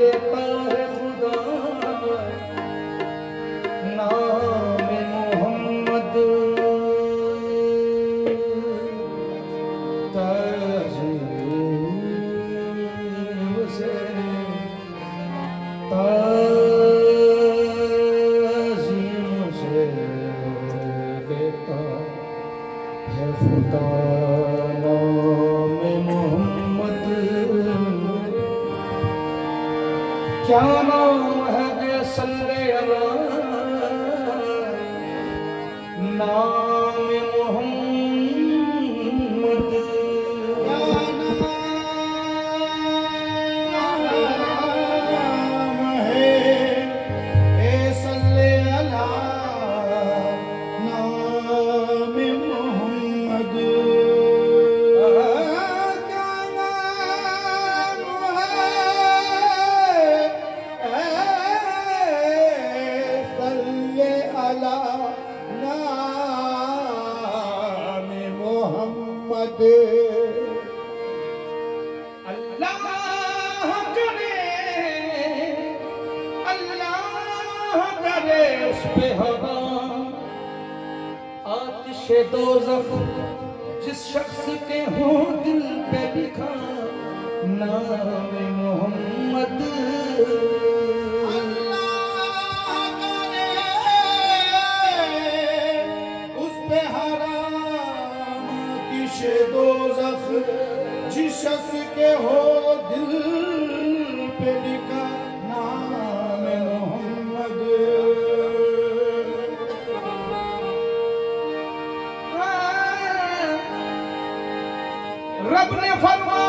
देता है खुदा नाम मोहम्मद ताज़ीम से देता है खुदा नाम मोहम्मद। क्या नाम है ये सल्ले अला नाम मोहम्मद। उस पे हवा आतिशे दोज़ख जिस शख्स के हो दिल पे लिखा नाम मोहम्मद। उस पे हराम आतिशे दोज़ख जिस शख्स के हो दिल पे लिखा नाम मोहम्मद। रब ने फरमाया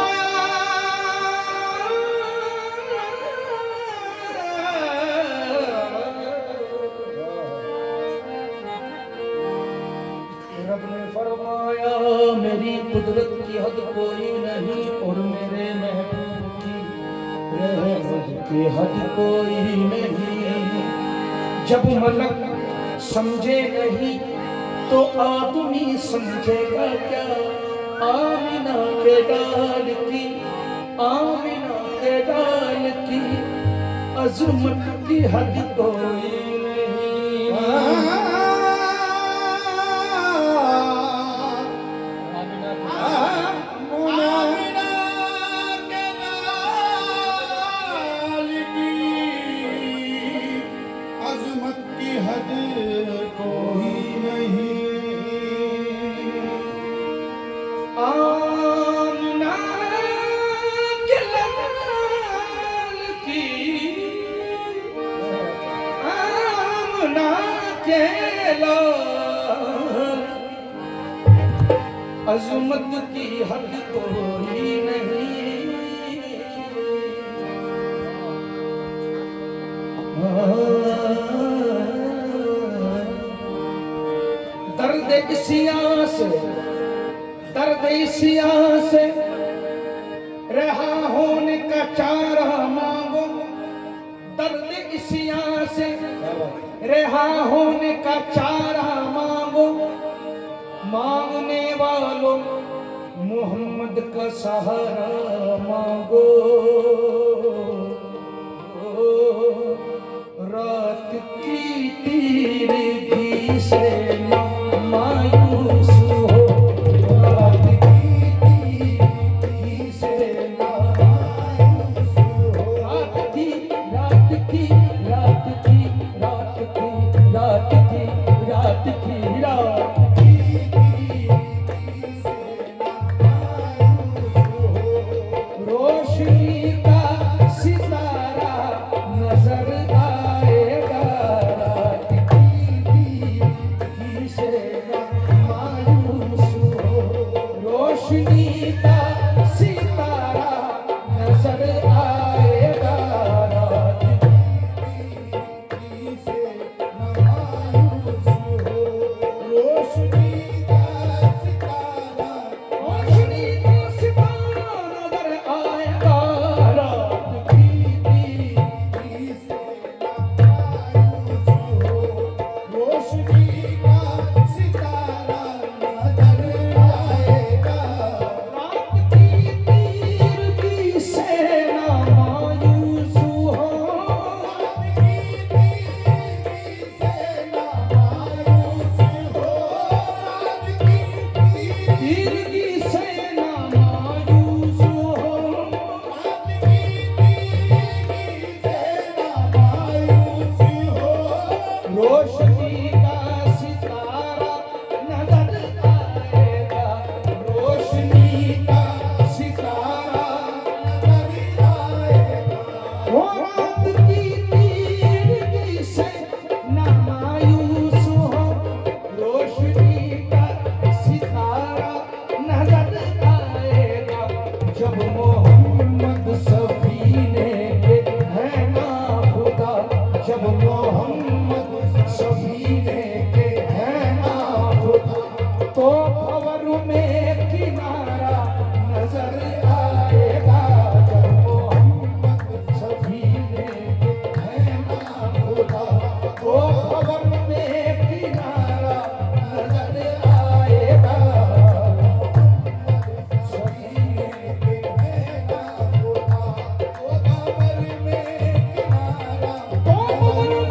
मेरी कुदरत की हद कोई नहीं और मेरे महबूब की रहमत की हद कोई नहीं। जब मलक समझे नहीं तो आदमी समझेगा क्या। आमिना के डाल की आमिना के डाल की अज़मत की हद कोई नहीं। अज़मत की हद कोई नहीं। दर्द इसिया से रहा होने का चारा मांगो। दर्द इसिया से रहा होने का चारा मांगो। मांगने वालों मोहम्मद का सहारा मांगो। रात की तीरगी से ना मायूस हो। रात की तीरगी से ना मायूस हो। रात की रात की रात की रात की रात की रात की रात रोशनी का सितारा नजर आएगा। रात की रोशनी का सितारा नजर आएगा, रोशनी का सितारा नजर आएगा। वो रात की तीरगी से ना मायूस हो, रोशनी का सितारा नजर आएगा। जब मोहम्मद सफीने के है ना खुदा, जब मोहम्मद सफीने के है ना खुदा, तो खबर में किनारा नजर आएगा। जब मोहम्मद सफीने के है ना खुदा, तो खबर में किनारा नजर आएगा। सफीने के है ना खुदा, तो खबर में किनारा, तो खबर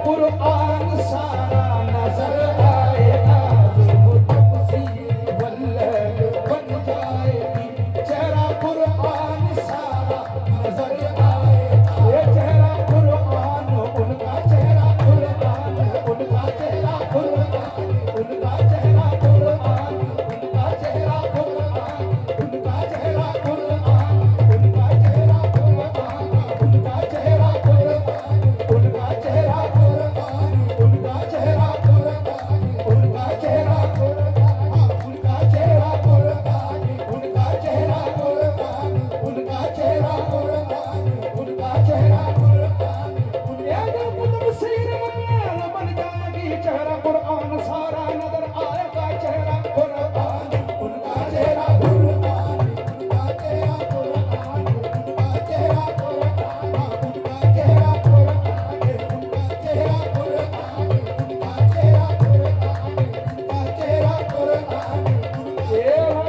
कुरान सारा नजर आएगा, वो तपसी वल्लद बन जाएगी। चेहरा कुरान सारा नजर आएगा, ये चेहरा कुरान, उनका चेहरा कुरान, उनका चेहरा कुरान, उनका चेहरा कुरान, उनका चेहरा कुरान, उनका चेहरा कुरान, उनका चेहरा कुरान, उनका चेहरा कुरान, उनका चेहरा कुरान, उनका चेहरा कुरान, उनका चेहरा कुरान, उनका चेहरा कुरान, उनका चेहरा कुरान, उनका चेहरा कुरान, उनका चेहरा कुरान, उनका तफसीर वल्लद बन जाएगी। चेहरा कुरान सारा नजर आएगा, चेहरा कुरान, उनका चेहरा कुरान, उनका चेहरा कुरान, उनका चेहरा कुरान, उनका चेहरा कुरान, उनका चेहरा कुरान, उनका चेहरा कुरान, उनका चेहरा कुरान, ये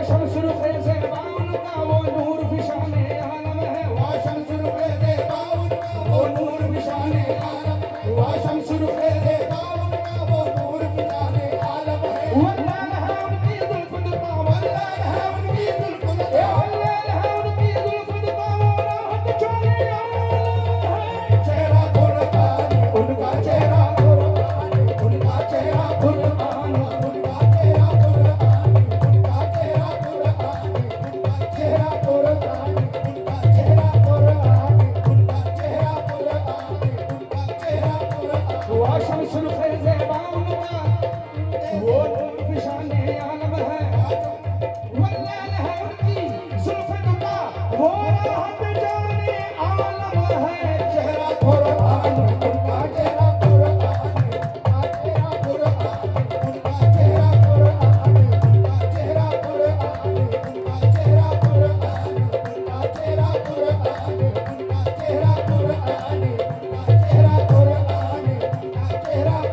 शमसुल ज़ेबा उनका वो नूर फिशाने आलम है, वो शमसुल ज़ेबा उनका वो नूर फिशाने आलम, वो शमसुल ज़ेबा उनका वो नूर फिशाने आलम है। वल्लाह है उनकी जुल्फ़ुदुक़ा, वल्लाह है उनकी जुल्फ़ुदुक़ा, वल्लाह है उनकी जुल्फ़ुदुक़ा, वो राहत चोले आलम है। चेहरा कुरान, उनका चेहरा कुरान, उनका चेहरा कुरान, उनका चेहरा कुरान, उनका चेहरा कुरान, उनका चेहरा कुरान, उनका चेहरा कुरान, उनका चेहरा कुरान, उनका चेहरा कुरान। वो शमसुल ज़ेबा उनका वो नूर फिशाने आलम है, वल्लाह है उनकी जुल्फ़ुदुक़ा, वो राहत जाने आलम है। चेहरा कुरान, उनका चेहरा कुरान, उनका चेहरा कुरान, उनका चेहरा कुरान, उनका चेहरा कुरान, उनका चेहरा कुरान, उनका चेहरा कुरान, उनका चेहरा कुरान, उनका चेहरा कुरान, उनका चेहरा कुरान, उनका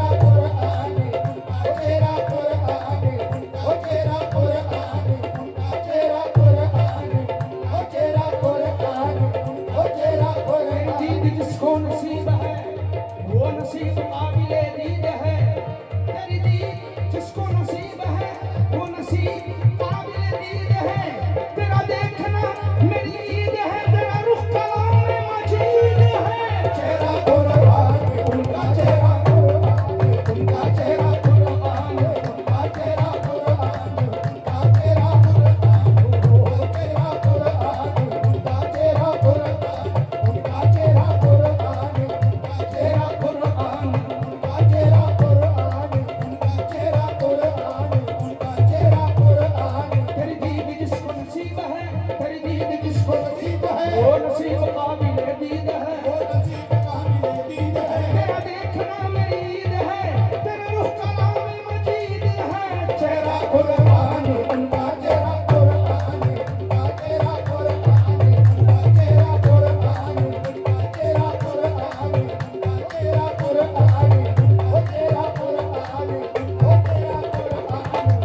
चेहरा कुरान, उनका चेहरा कुरान, उनका चेहरा कुरान, उनका चेहरा कुरान, उनका चेहरा कुरान, उनका चेहरा कुरान। दीद जिसको नसीब है वो नसीब काबिले दीद है, तेरी दीद जिसको नसीब है वो नसीब काबिले दीद है। तेरा देखना मेरी ईद है, तेरा रुख कलाम मजीद है। चेहरा कुरान, उनका चेहरा कुरान, उनका चेहरा कुरान, उनका चेहरा कुरान, उनका चेहरा कुरान, उनका चेहरा कुरान, उनका चेहरा कुरान, उनका चेहरा कुरान, उनका चेहरा कुरान, उनका चेहरा कुरान, उनका चेहरा कुरान, उनका चेहरा कुरान। तेरी दीद जिसको नसीब है, तेरी दीद जिसको नसीब है, वो नसीब काबिले दीद है, वो नसीब काबिले दीद है। तेरा देखना मेरी ईद है, तेरा रुख कलाम मजीद है। चेहरा कुरान, उनका चेहरा कुरान, उनका चेहरा कुरान, उनका चेहरा कुरान, उनका चेहरा कुरान, उनका चेहरा कुरान, उनका चेहरा कुरान, उनका चेहरा कुरान,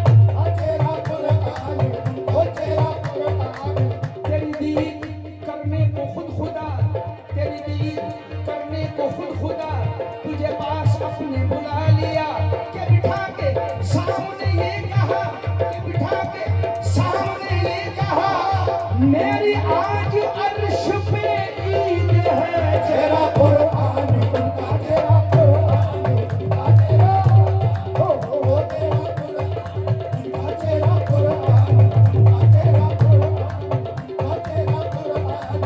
उनका चेहरा कुरान, उनका चेहरा कुरान। तेरी दीद करने को खुद खुदा, तेरी दीद करने को खुद खुदा, तुझे पास अपने बुला लिया के बिठा के सामने ये कहा, के बिठा के सामने ये कहा, मेरी आज अर्श पे ईद है। चेहरा कुरान, उनका चेहरा कुरान, उनका चेहरा हो तेरा कुरान, उनका चेहरा कुरान, उनका चेहरा कुरान, उनका चेहरा कुरान,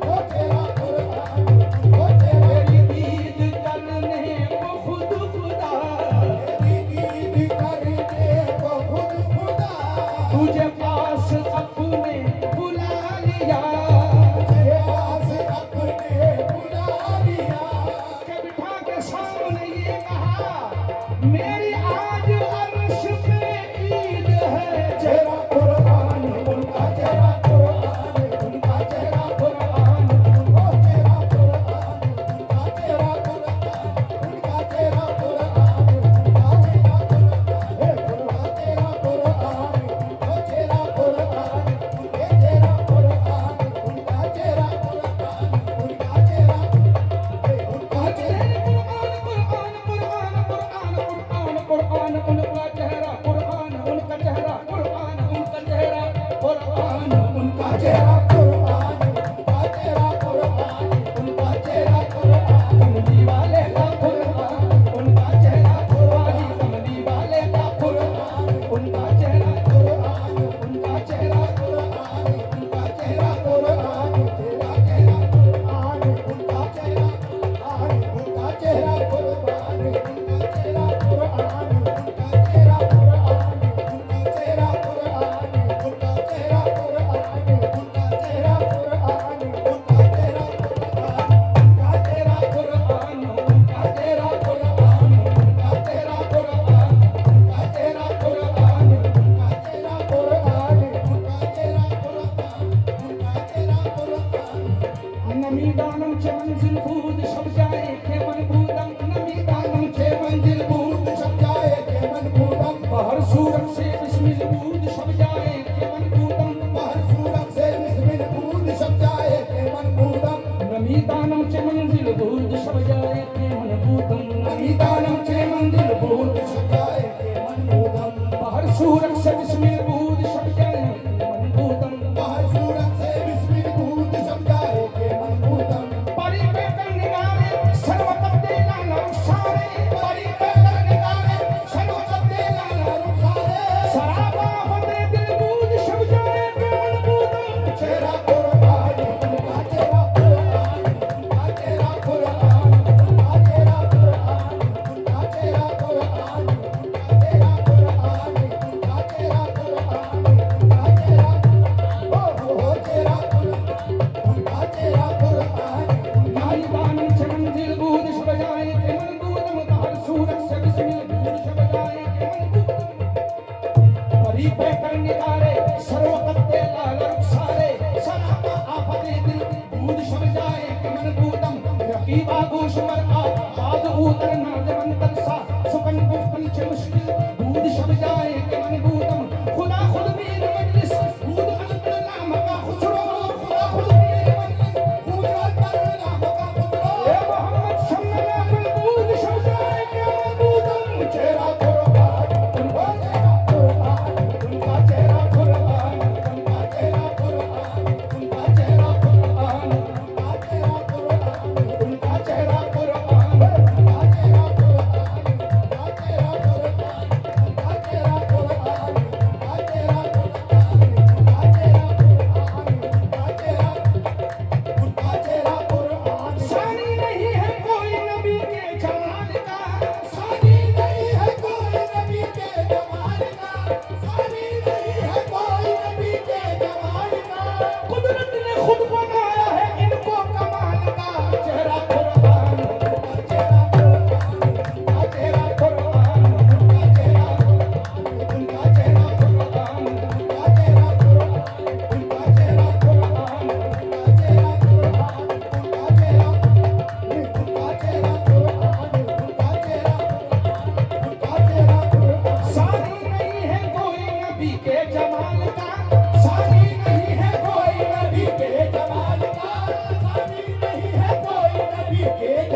वो तेरा कुरान, वो तेरी दीद करने को खुद खुदा, तेरी दीद करने को खुद खुदा, तुझे पास अपने बुला लिया, तुझे पास अपने बुला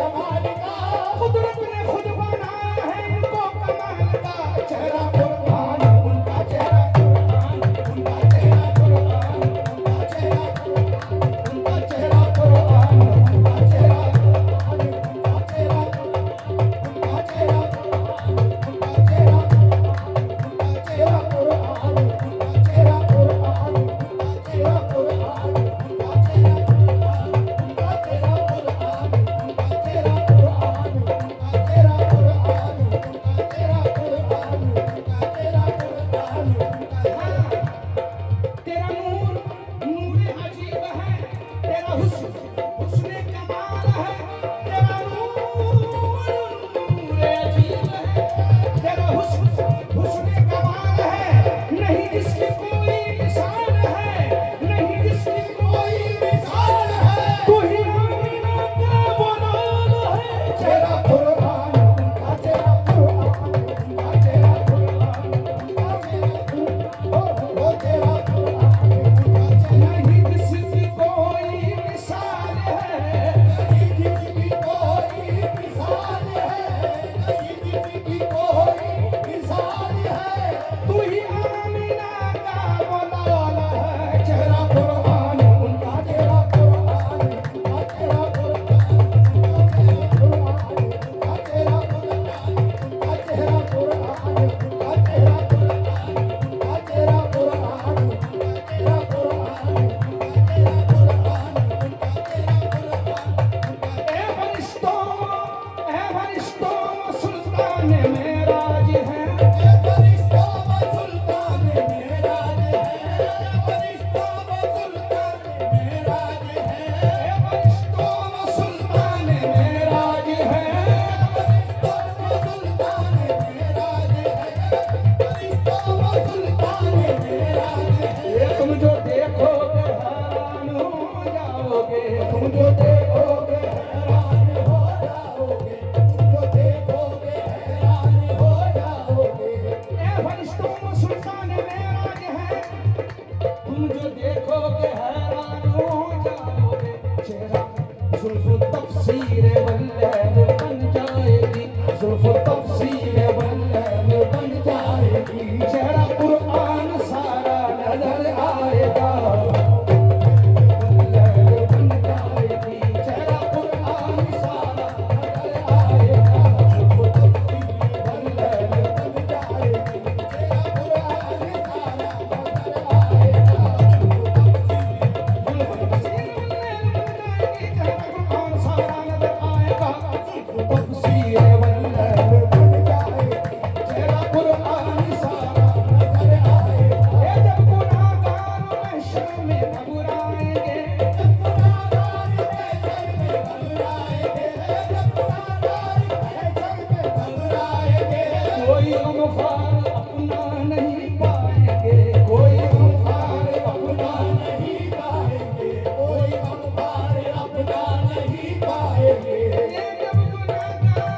कमाल का, कुदरत ने खुद बनाया है इनको कमाल का। चेहरा कुर्बान उनका चेहरा कुर्बान, उनका चेहरा कुर्बान, उनका चेहरा कुर्बान, उनका चेहरा कुर्बान, उनका चेहरा कुर्बान, उनका चेहरा कुर्बान, उनका चेहरा कुर्बान, उनका चेहरा कुर्बान, उनका चेहरा कुर्बान, उनका चेहरा कुर्बान, उनका चेहरा कुर्बान, उनका चेहरा कुर्बान, उनका चेहरा कुर्बान, उनका चेहरा कुर्बान, उनका चेहरा कुर्बान, उनका चेहरा कुर्बान, उनका चेहरा कुर्बान, उनका तेरा नूर नूर अजीब है, तेरा हुस्न हुस्न कमाल है। तेरा नूर नूर अजीब है, तेरा हुस्न हुस्न कमाल है। नहीं जिसकी कोई मिसाल है, नहीं जिसकी कोई मिसाल है। तू ही आमीना का वो लाल है। चेहरा कुर्बान, उनका चेहरा कुर्बान, उनका चेहरा कुर्बान, उनका चेहरा कुर्बान, वो चेहरा कुर्बान, उनका चेहरा नहीं जिसकी कोई मिसाल है, नहीं किसी कोई मिसाल है, नहीं किसी कोई मिसाल है। तू ही आमीना का वो लाल है। चेहरा कुर्बान, उनका चेहरा कुर्बान, उनका चेहरा कुर्बान, उनका चेहरा कुर्बान, उनका चेहरा कुर्बान, उनका चेहरा कुर्बान, उनका चेहरा कुर्बान, उनका चेहरा कुर्बान, उनका चेहरा कुर्बान, उनका चेहरा कुर्बान, उनका चेहरा कुर्बान, ए फरिश्तों सुल्तान मेराज है। ये फरिश्ता व सुल्तान मेराज है, फरिश्ता व सुल्तान मेराज है, ए फरिश्तों सुल्तान मेराज है। फरिश्ता व सुल्तान मेराज है, फरिश्ता व सुल्तान मेराज है। ये तुम जो देखोगे हैरान हो जाओगे। तुम जो देखोगे हैरान हो जाओगे, तुम जो देखोगे हैरान हो जाओगे। ए फरिश्तों सुल्तान मेराज है, तुम जो देखोगे हैरान हो जाओगे। चेहरा जुल्फ़ तफसीर वल्लैल बन जाएगी, जुल्फ़ तफसीर वल्लैल बन जाएगी। चेहरा कुर्आन सारा नजर आएगा, वल्लैल बन जाएगी। चेहरा कुर्आन सारा नजर आएगा, जुल्फ़ तफसीर वल्लैल बन जाएगी। तेरा कुरान सारा नजर आएगा, कोई गमखार अपना नहीं पाएंगे, कोई गमखार अपना नहीं पाएंगे, कोई अखबार अपना नहीं पाएंगे। ये जब गुनाहगार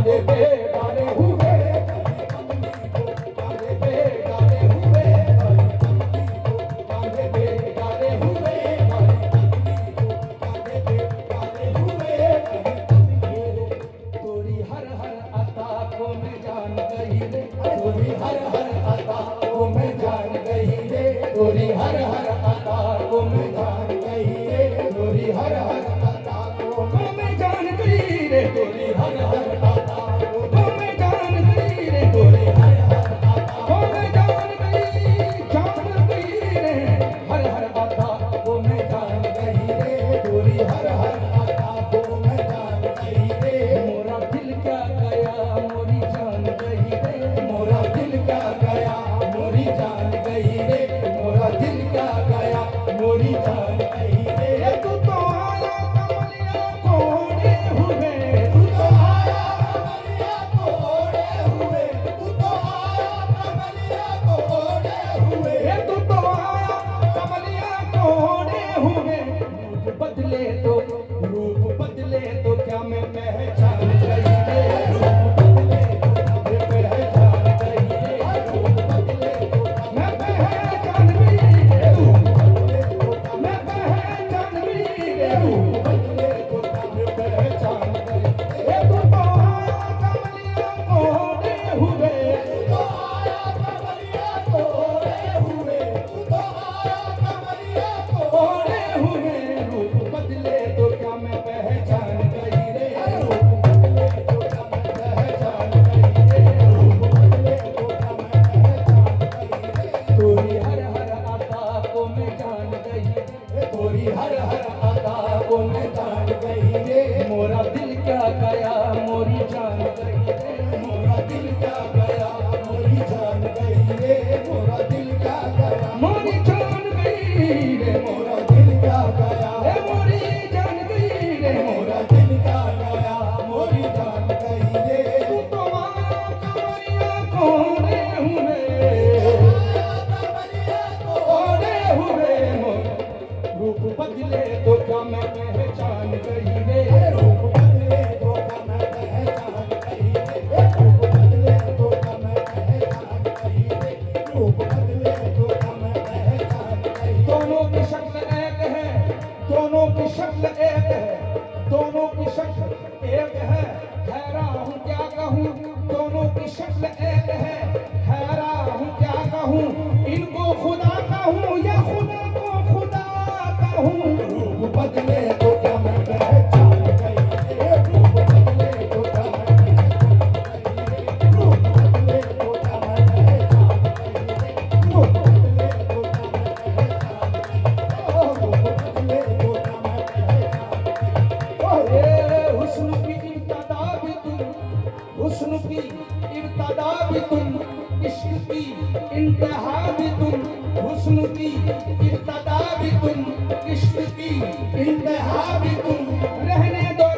कांधे पे डाले हुए कांधे पे डाले हुए कांधे पे डाले हुए कांधे पे डाले हुए तोरी हर हर अता को मैं जान गई रे तोरी हर हर अता को मैं जान गई रे तोरी हर हर अता को मैं जान गई रे तोरी हर हर अता को मैं जान गई रे तोरी हर हर अता को मैं जान गई रे तोरी हर हर अता को मैं जान गई रे हर हर अता को मैं जान गई रे तोरी हर हर अता को मैं जान गई रे मोरा दिल क्या गया मोरी जान गई रे मोरा दिल क्या गया मोरी जान गई रे मोरा दिल क्या गया मोरी जान गई रे तू तो आया कमलिया कोड़े हुए तू तो आया कमलिया कोड़े हुए तू तो आया कमलिया कोड़े हुए तू तो आया कमलिया कोड़े हुए रूप बदले तो क्या मैं पहचान गई रे रूप बदले तो मैं पहचान गई रे रूप बदले तो मैं पहचान गई रे रूप बदले तो मैं पहचान गई रे रूप बदले तो मैं पहचान गई रे तू तो आया कमलिया कोड़े हुए तू तो आया कमलिया कोड़े हुए तू तो आया कमलिया कोड़े हुए रूप बदले तो क्या मैं पहचान गई रे रूप बदले तो क्या मैं पहचान गई रे रूप बदले तो क्या मैं पहचान गई रे तोरी हर हर अता को मैं जान गई रे तोरी हर हर अता को मैं जान गई रे मोरा दिल क्या गया मोरी जान गई रे मोरा दिल क्या गया मोरी जान गई रे मोरा दिल क्या गया मोरी जान गई रे मोरा दिल क्या गया रे मोरी जान गई रे मोरा दिल क्या गया मोरी जान गई रे तू तो आया कमरिया कोड़े हुए कमरिया कोड़े हुए रूप बदले तो क्या मैं पहचान गई रे रूप बदले तो क्या मैं पहचान गई रे रूप बदले तो क्या मैं पहचान गई रे रूप बदले तो क्या मैं पहचान गई दोनों की शक्ल एक है दोनों की शक्ल एक है दोनों की शक्ल एक है हैरान हूँ क्या कहूँ दोनों की शक्ल एक है हैरान हूँ क्या कहूँ इनको खुदा कहूँ या खुदा को खुदा कहूँ रूप बदले तो क्या मैं पहचान गई रे रूप बदले तो क्या मैं पहचान गई रे रूप बदले तो क्या मैं पहचान गई रे रूप बदले तो क्या मैं पहचान गई रूप बदले तो क्या मैं पहचान गई हुस्न की इब्तदा भी तुम हुस्न की इब्तदा भी तुम इश्क की इंतहा भी तुम हुस्न की इब्तदा भी तुम इश्क की इंतहा भी तुम रहने दो